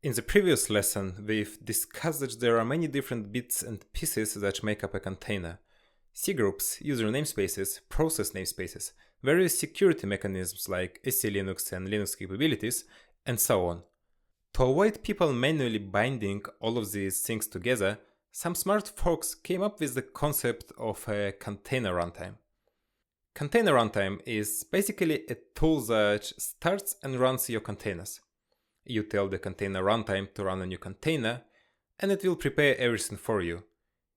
In the previous lesson, we've discussed that there are many different bits and pieces that make up a container. C-groups, user namespaces, process namespaces, various security mechanisms like SC Linux and Linux capabilities, and so on. To avoid people manually binding all of these things together, some smart folks came up with the concept of a container runtime. Container runtime is basically a tool that starts and runs your containers. You tell the container runtime to run a new container, and it will prepare everything for you.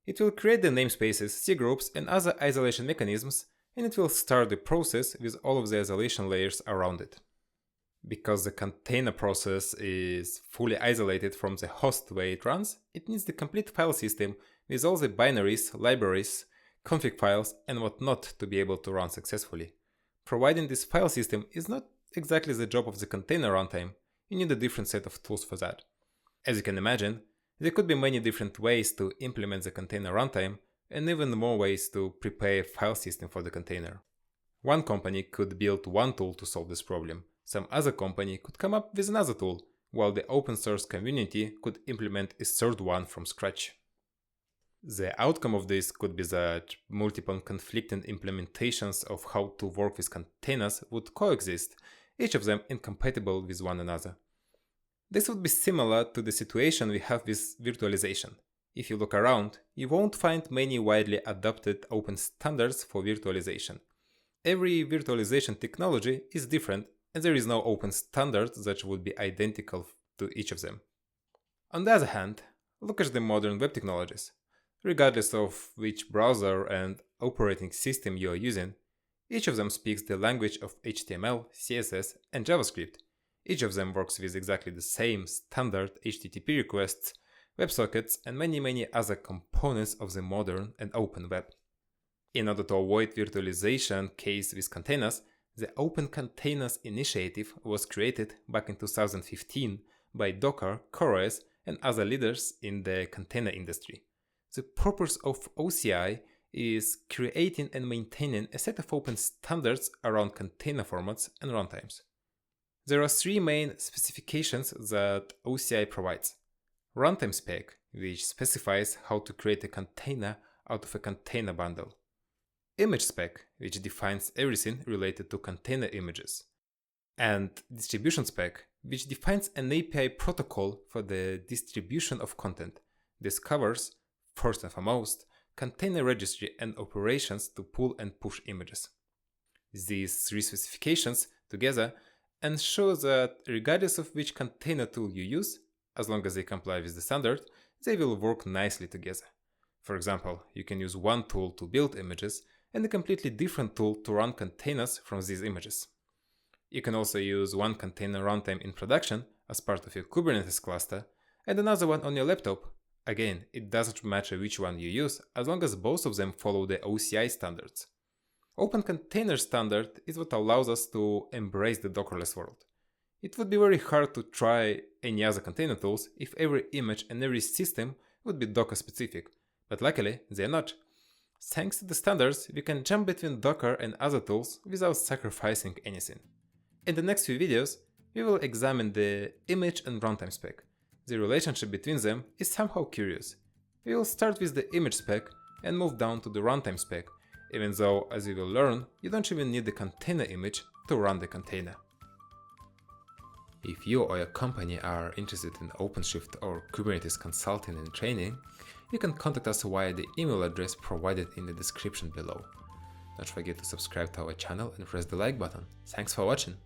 It will create the namespaces, C-groups, and other isolation mechanisms, and it will start the process with all of the isolation layers around it. Because the container process is fully isolated from the host where it runs, it needs the complete file system with all the binaries, libraries, config files, and whatnot to be able to run successfully. Providing this file system is not exactly the job of the container runtime. You need a different set of tools for that. As you can imagine, there could be many different ways to implement the container runtime, and even more ways to prepare a file system for the container. One company could build one tool to solve this problem. Some other company could come up with another tool, while the open source community could implement a third one from scratch. The outcome of this could be that multiple conflicting implementations of how to work with containers would coexist, each of them incompatible with one another. This would be similar to the situation we have with virtualization. If you look around, you won't find many widely adopted open standards for virtualization. Every virtualization technology is different, and there is no open standard that would be identical to each of them. On the other hand, look at the modern web technologies. Regardless of which browser and operating system you are using, each of them speaks the language of HTML, CSS, and JavaScript. Each of them works with exactly the same standard HTTP requests, WebSockets, and many other components of the modern and open web. In order to avoid virtualization case with containers, the Open Containers Initiative was created back in 2015 by Docker, CoreOS, and other leaders in the container industry. The purpose of OCI is creating and maintaining a set of open standards around container formats and runtimes. There are three main specifications that OCI provides. Runtime Spec, which specifies how to create a container out of a container bundle. Image Spec, which defines everything related to container images. And Distribution Spec, which defines an API protocol for the distribution of content. This covers, first and foremost, container registry and operations to pull and push images. These three specifications together ensure that regardless of which container tool you use, as long as they comply with the standard, they will work nicely together. For example, you can use one tool to build images and a completely different tool to run containers from these images. You can also use one container runtime in production as part of your Kubernetes cluster and another one on your laptop. Again, it doesn't matter which one you use as long as both of them follow the OCI standards. Open Container Standard is what allows us to embrace the Dockerless world. It would be very hard to try any other container tools if every image and every system would be Docker specific, but luckily they're not. Thanks to the standards, we can jump between Docker and other tools without sacrificing anything. In the next few videos, we will examine the image and runtime spec. The relationship between them is somehow curious. We will start with the image spec and move down to the runtime spec, even though, as we will learn, you don't even need the container image to run the container. If you or your company are interested in OpenShift or Kubernetes consulting and training, you can contact us via the email address provided in the description below. Don't forget to subscribe to our channel and press the like button. Thanks for watching!